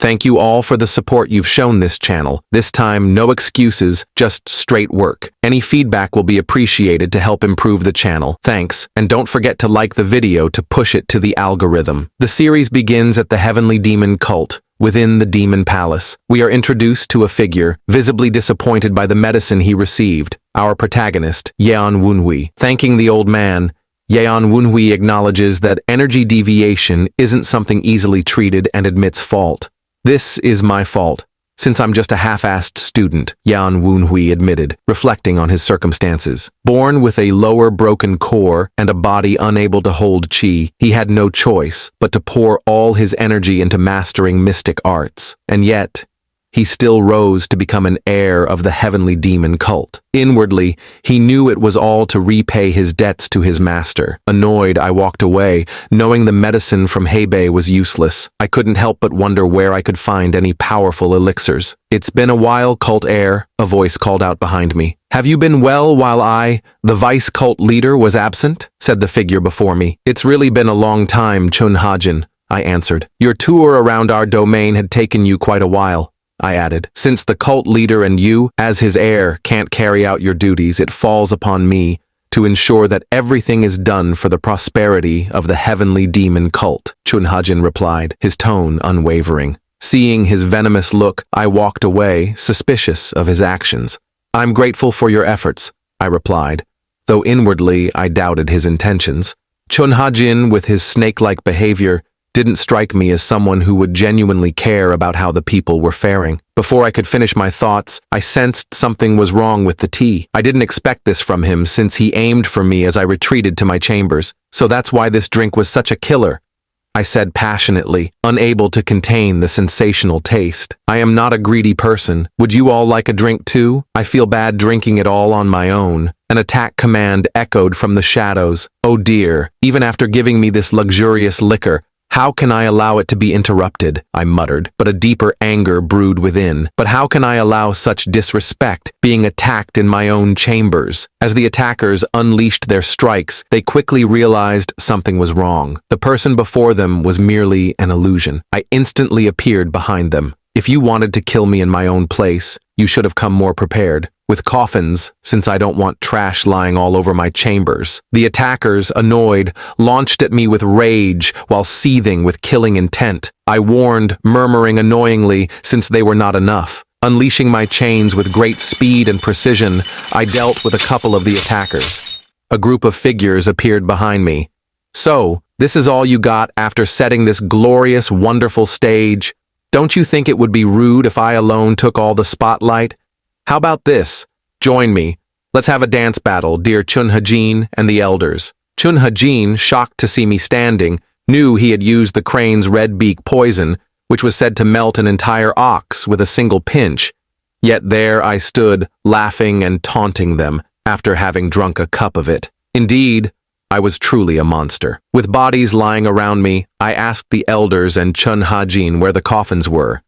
Thank you all for the support you've shown this channel. This time, no excuses, just straight work. Any feedback will be appreciated to help improve the channel. Thanks, and don't forget to like the video to push it to the algorithm. The series begins at the Heavenly Demon Cult. Within the Demon Palace, we are introduced to a figure visibly disappointed by the medicine he received. Our protagonist, Yeon Wunhui. Thanking the old man, Yeon Wunhui acknowledges that energy deviation isn't something easily treated and admits fault. This is my fault, since I'm just a half-assed student, Yeon Wunhui admitted, reflecting on his circumstances. Born with a lower broken core and a body unable to hold chi, he had no choice but to pour all his energy into mastering mystic arts. And yet, he still rose to become an heir of the Heavenly Demon Cult. Inwardly, he knew it was all to repay his debts to his master. Annoyed, I walked away, knowing the medicine from Hebei was useless. I couldn't help but wonder where I could find any powerful elixirs. It's been a while, cult heir, a voice called out behind me. Have you been well while I, the vice cult leader, was absent? Said the figure before me. It's really been a long time, Chun Hajin, I answered. Your tour around our domain had taken you quite a while, I added. Since the cult leader and you, as his heir, can't carry out your duties, it falls upon me to ensure that everything is done for the prosperity of the Heavenly Demon Cult, Chun Hajin replied, his tone unwavering. Seeing his venomous look, I walked away, suspicious of his actions. I'm grateful for your efforts, I replied, though inwardly I doubted his intentions. Chun Hajin, with his snake-like behavior, didn't strike me as someone who would genuinely care about how the people were faring. Before I could finish my thoughts, I sensed something was wrong with the tea. I didn't expect this from him since he aimed for me as I retreated to my chambers. So that's why this drink was such a killer, I said passionately, unable to contain the sensational taste. I am not a greedy person. Would you all like a drink too? I feel bad drinking it all on my own. An attack command echoed from the shadows. Oh dear, even after giving me this luxurious liquor, how can I allow it to be interrupted? I muttered, but a deeper anger brewed within. But how can I allow such disrespect, being attacked in my own chambers? As the attackers unleashed their strikes, they quickly realized something was wrong. The person before them was merely an illusion. I instantly appeared behind them. If you wanted to kill me in my own place, you should have come more prepared. With coffins, since I don't want trash lying all over my chambers. The attackers, annoyed, launched at me with rage while seething with killing intent. I warned, murmuring annoyingly, since they were not enough. Unleashing my chains with great speed and precision, I dealt with a couple of the attackers. A group of figures appeared behind me. So, this is all you got after setting this glorious, wonderful stage? Don't you think it would be rude if I alone took all the spotlight? How about this? Join me. Let's have a dance battle, dear Chun Hajin and the elders. Chun Hajin, shocked to see me standing, knew he had used the crane's red beak poison, which was said to melt an entire ox with a single pinch. Yet there I stood, laughing and taunting them, after having drunk a cup of it. Indeed, I was truly a monster. With bodies lying around me, I asked the elders and Chun Hajin where the coffins were.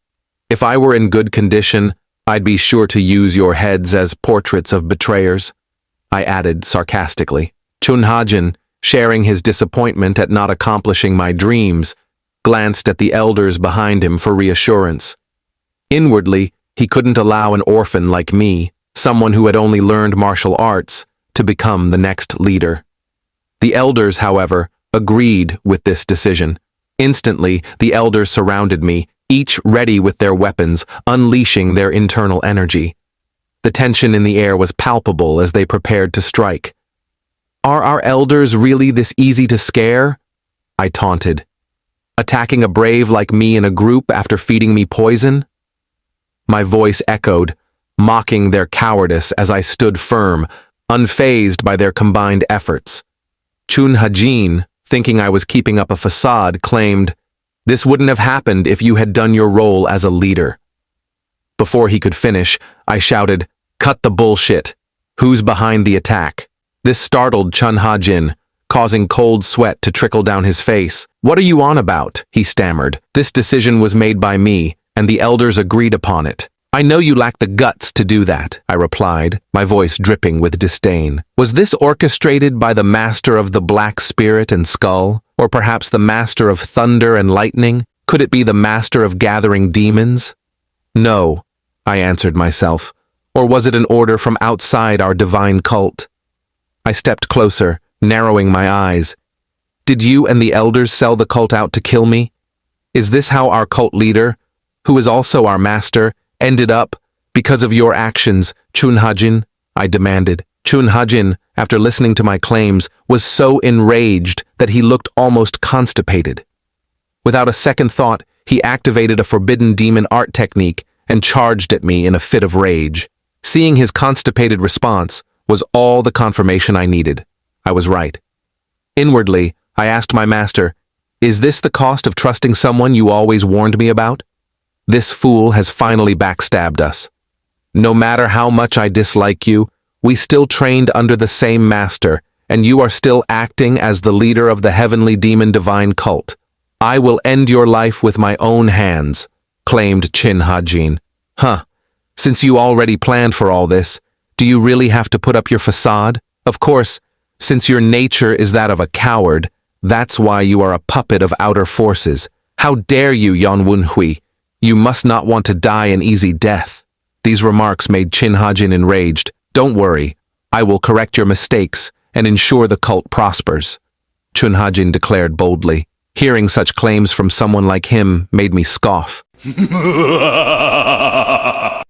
If I were in good condition, I'd be sure to use your heads as portraits of betrayers, I added sarcastically. Chun Hajin, sharing his disappointment at not accomplishing my dreams, glanced at the elders behind him for reassurance. Inwardly, he couldn't allow an orphan like me, someone who had only learned martial arts, to become the next leader. The elders, however, agreed with this decision. Instantly, the elders surrounded me, each ready with their weapons, unleashing their internal energy. The tension in the air was palpable as they prepared to strike. Are our elders really this easy to scare? I taunted. Attacking a brave like me in a group after feeding me poison? My voice echoed, mocking their cowardice as I stood firm, unfazed by their combined efforts. Chun Hajin, thinking I was keeping up a facade, claimed, "This wouldn't have happened if you had done your role as a leader." Before he could finish, I shouted, "Cut the bullshit. Who's behind the attack?" This startled Chun Hajin, causing cold sweat to trickle down his face. "What are you on about?" he stammered. "This decision was made by me, and the elders agreed upon it." "I know you lack the guts to do that," I replied, my voice dripping with disdain. "Was this orchestrated by the master of the Black Spirit and Skull, or perhaps the master of Thunder and Lightning?" Could it be the master of gathering demons? No, I answered myself. Or was it an order from outside our divine cult? I stepped closer, narrowing my eyes. Did you and the elders sell the cult out to kill me? Is this how our cult leader, who is also our master, ended up because of your actions, Chunhajin? I demanded. Chunhajin, after listening to my claims, was so enraged that he looked almost constipated. Without a second thought, he activated a forbidden demon art technique and charged at me in a fit of rage. Seeing his constipated response was all the confirmation I needed. I was right. Inwardly, I asked my master, "Is this the cost of trusting someone you always warned me about? This fool has finally backstabbed us. No matter how much I dislike you, we still trained under the same master, and you are still acting as the leader of the heavenly demon divine cult. I will end your life with my own hands," claimed Chin Hajin. Huh. Since you already planned for all this, do you really have to put up your facade? Of course, since your nature is that of a coward, that's why you are a puppet of outer forces. How dare you, Yonwun Hui? You must not want to die an easy death. These remarks made Chin Hajin enraged. Don't worry, I will correct your mistakes and ensure the cult prospers, Chun Hajin declared boldly. Hearing such claims from someone like him made me scoff.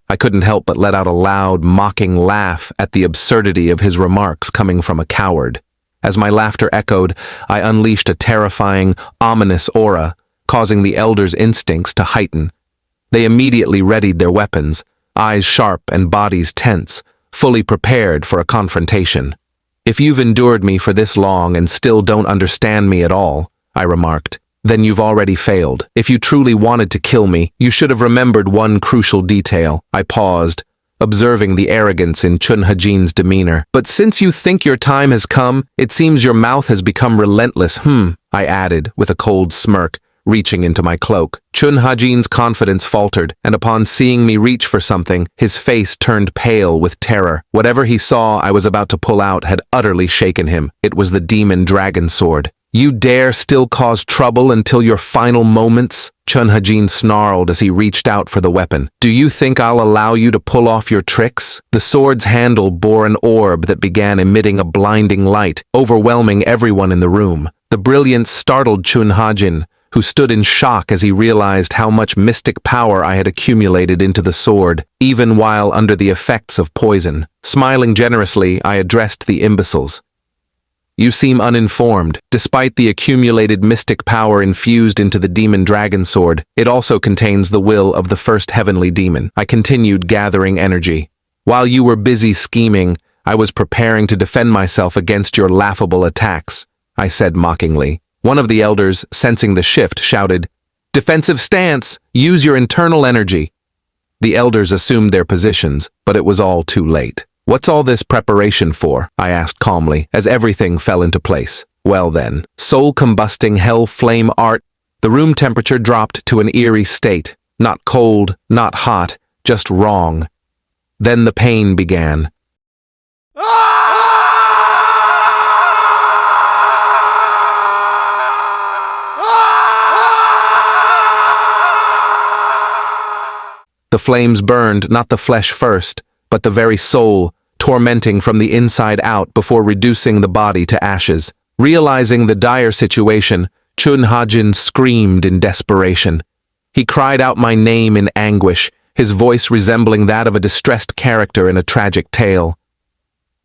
I couldn't help but let out a loud, mocking laugh at the absurdity of his remarks coming from a coward. As my laughter echoed, I unleashed a terrifying, ominous aura, causing the elders' instincts to heighten. They immediately readied their weapons, eyes sharp and bodies tense, fully prepared for a confrontation. If you've endured me for this long and still don't understand me at all, I remarked, then you've already failed. If you truly wanted to kill me, you should have remembered one crucial detail. I paused, observing the arrogance in Chun Hajin's demeanor. But since you think your time has come, it seems your mouth has become relentless. I added, with a cold smirk, reaching into my cloak. Chun Hajin's confidence faltered, and upon seeing me reach for something, his face turned pale with terror. Whatever he saw I was about to pull out had utterly shaken him. It was the demon dragon sword. You dare still cause trouble until your final moments? Chun Hajin snarled as he reached out for the weapon. Do you think I'll allow you to pull off your tricks? The sword's handle bore an orb that began emitting a blinding light, overwhelming everyone in the room. The brilliance startled Chun Hajin, who stood in shock as he realized how much mystic power I had accumulated into the sword, even while under the effects of poison. Smiling generously, I addressed the imbeciles. You seem uninformed. Despite the accumulated mystic power infused into the demon dragon sword, it also contains the will of the first heavenly demon. I continued gathering energy. While you were busy scheming, I was preparing to defend myself against your laughable attacks, I said mockingly. One of the elders, sensing the shift, shouted, "Defensive stance! Use your internal energy!" The elders assumed their positions, but it was all too late. What's all this preparation for? I asked calmly, as everything fell into place. Well then, soul-combusting hell flame art. The room temperature dropped to an eerie state. Not cold, not hot, just wrong. Then the pain began. The flames burned not the flesh first, but the very soul, tormenting from the inside out before reducing the body to ashes. Realizing the dire situation, Chun Hajin screamed in desperation. He cried out my name in anguish, his voice resembling that of a distressed character in a tragic tale.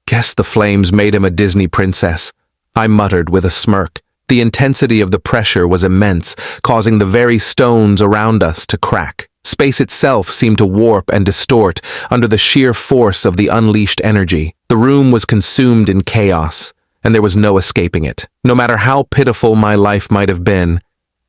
Guess the flames made him a Disney princess, I muttered with a smirk. The intensity of the pressure was immense, causing the very stones around us to crack. Space itself seemed to warp and distort under the sheer force of the unleashed energy. The room was consumed in chaos, and there was no escaping it. No matter how pitiful my life might have been,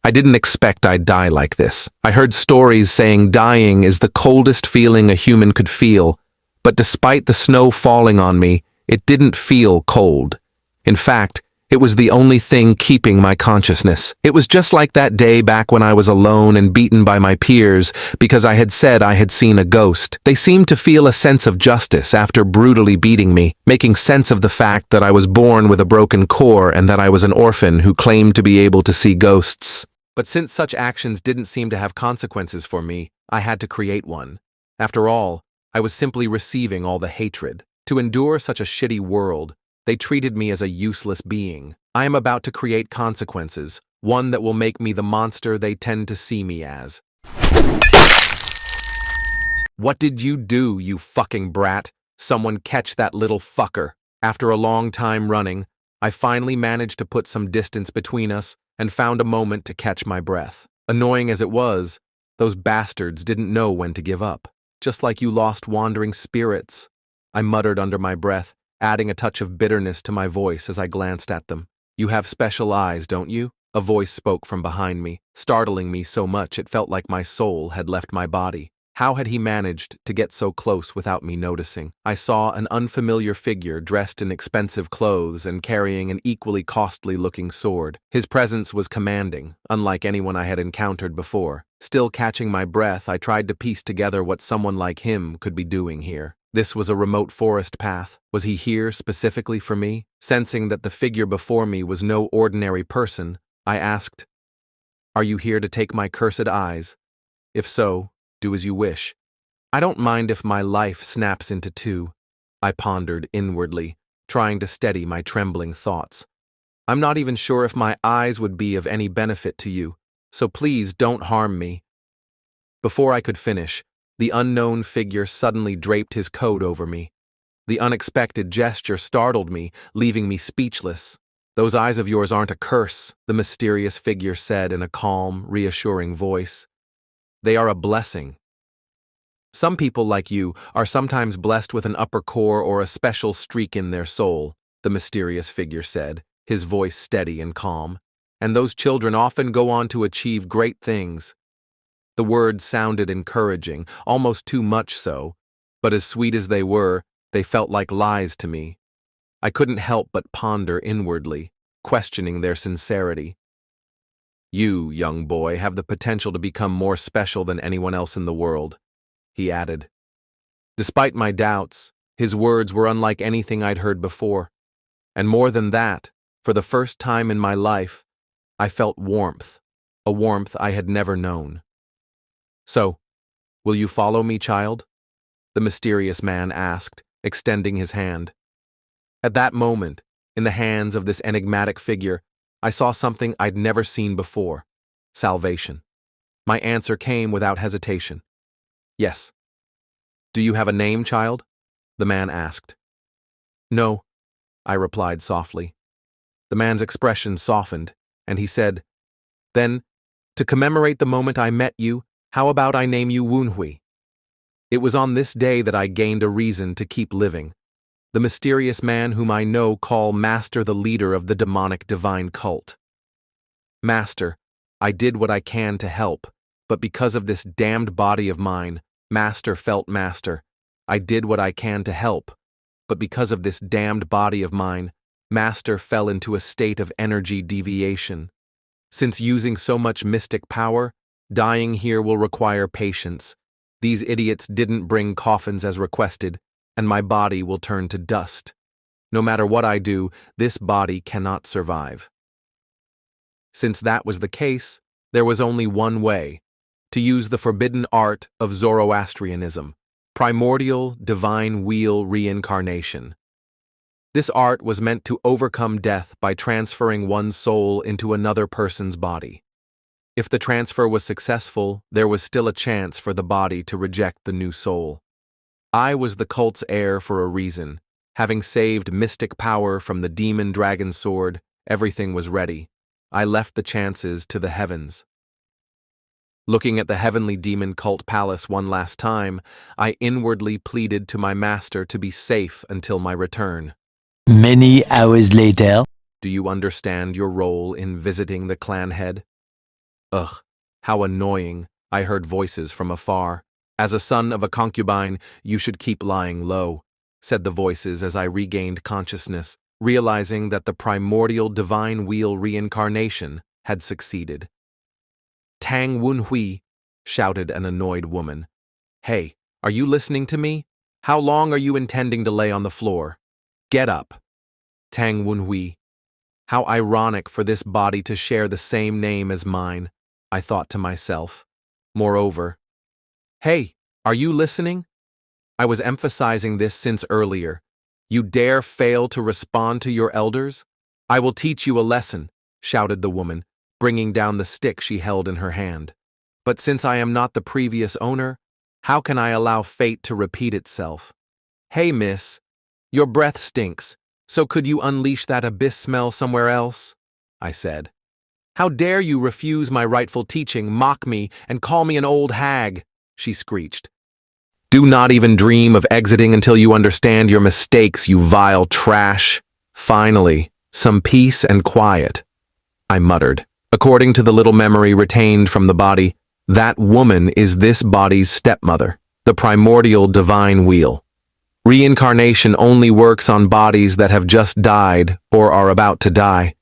I didn't expect I'd die like this. I heard stories saying dying is the coldest feeling a human could feel, but despite the snow falling on me, it didn't feel cold. In fact, it was the only thing keeping my consciousness. It was just like that day back when I was alone and beaten by my peers because I had said I had seen a ghost. They seemed to feel a sense of justice after brutally beating me, making sense of the fact that I was born with a broken core and that I was an orphan who claimed to be able to see ghosts. But since such actions didn't seem to have consequences for me, I had to create one. After all, I was simply receiving all the hatred. To endure such a shitty world, they treated me as a useless being. I am about to create consequences, one that will make me the monster they tend to see me as. What did you do, you fucking brat? Someone catch that little fucker. After a long time running, I finally managed to put some distance between us and found a moment to catch my breath. Annoying as it was, those bastards didn't know when to give up. Just like you lost wandering spirits, I muttered under my breath, adding a touch of bitterness to my voice as I glanced at them. You have special eyes, don't you? A voice spoke from behind me, startling me so much it felt like my soul had left my body. How had he managed to get so close without me noticing? I saw an unfamiliar figure dressed in expensive clothes and carrying an equally costly-looking sword. His presence was commanding, unlike anyone I had encountered before. Still catching my breath, I tried to piece together what someone like him could be doing here. This was a remote forest path. Was he here specifically for me? Sensing that the figure before me was no ordinary person, I asked, "Are you here to take my cursed eyes? If so, do as you wish. I don't mind if my life snaps into two," I pondered inwardly, trying to steady my trembling thoughts. "I'm not even sure if my eyes would be of any benefit to you, so please don't harm me." Before I could finish, the unknown figure suddenly draped his coat over me. The unexpected gesture startled me, leaving me speechless. "Those eyes of yours aren't a curse," the mysterious figure said in a calm, reassuring voice. "They are a blessing. Some people like you are sometimes blessed with an upper core or a special streak in their soul," the mysterious figure said, his voice steady and calm. "And those children often go on to achieve great things." The words sounded encouraging, almost too much so, but as sweet as they were, they felt like lies to me. I couldn't help but ponder inwardly, questioning their sincerity. "You, young boy, have the potential to become more special than anyone else in the world," he added. Despite my doubts, his words were unlike anything I'd heard before. And more than that, for the first time in my life, I felt warmth, a warmth I had never known. "So, will you follow me, child?" the mysterious man asked, extending his hand. At that moment, in the hands of this enigmatic figure, I saw something I'd never seen before: salvation. My answer came without hesitation. "Yes." "Do you have a name, child?" the man asked. "No," I replied softly. The man's expression softened, and he said, "Then, to commemorate the moment I met you, how about I name you Woonhui?" It was on this day that I gained a reason to keep living. The mysterious man whom I know call Master, the leader of the demonic divine cult. "Master, I did what I can to help, but because of this damned body of mine," Master felt Master. "I did what I can to help, but because of this damned body of mine, Master fell into a state of energy deviation. Since using so much mystic power, dying here will require patience. These idiots didn't bring coffins as requested, and my body will turn to dust. No matter what I do, this body cannot survive." Since that was the case, there was only one way: to use the forbidden art of Zoroastrianism, primordial divine wheel reincarnation. This art was meant to overcome death by transferring one's soul into another person's body. If the transfer was successful, there was still a chance for the body to reject the new soul. I was the cult's heir for a reason. Having saved mystic power from the demon dragon sword, everything was ready. I left the chances to the heavens. Looking at the heavenly demon cult palace one last time, I inwardly pleaded to my master to be safe until my return. Many hours later. "Do you understand your role in visiting the clan head?" Ugh, how annoying, I heard voices from afar. "As a son of a concubine, you should keep lying low," said the voices as I regained consciousness, realizing that the primordial divine wheel reincarnation had succeeded. "Tang Woonhui," shouted an annoyed woman. "Hey, are you listening to me? How long are you intending to lay on the floor? Get up." Tang Woonhui. How ironic for this body to share the same name as mine. I thought to myself. Moreover, "Hey, are you listening?" I was emphasizing this since earlier. "You dare fail to respond to your elders? I will teach you a lesson," shouted the woman, bringing down the stick she held in her hand. "But since I am not the previous owner, how can I allow fate to repeat itself? Hey, miss, your breath stinks, so could you unleash that abyss smell somewhere else?" I said. "How dare you refuse my rightful teaching, mock me, and call me an old hag?" she screeched. "Do not even dream of exiting until you understand your mistakes, you vile trash. Finally, some peace and quiet," I muttered. "According to the little memory retained from the body, that woman is this body's stepmother, the primordial divine wheel. Reincarnation only works on bodies that have just died or are about to die.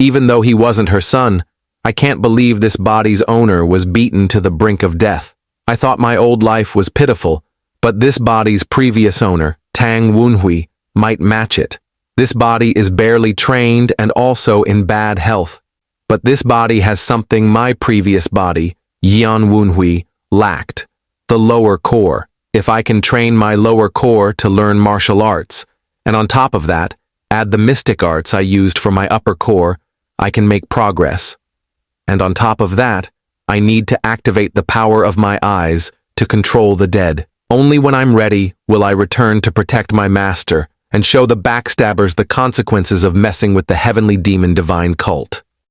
Even though he wasn't her son, I can't believe this body's owner was beaten to the brink of death. I thought my old life was pitiful, but this body's previous owner, Tang Wunhui, might match it. This body is barely trained and also in bad health. But this body has something my previous body, Yan Wunhui, lacked. The lower core. If I can train my lower core to learn martial arts, and on top of that, add the mystic arts I used for my upper core, I can make progress. And on top of that, I need to activate the power of my eyes to control the dead. Only when I'm ready will I return to protect my master and show the backstabbers the consequences of messing with the heavenly demon divine cult."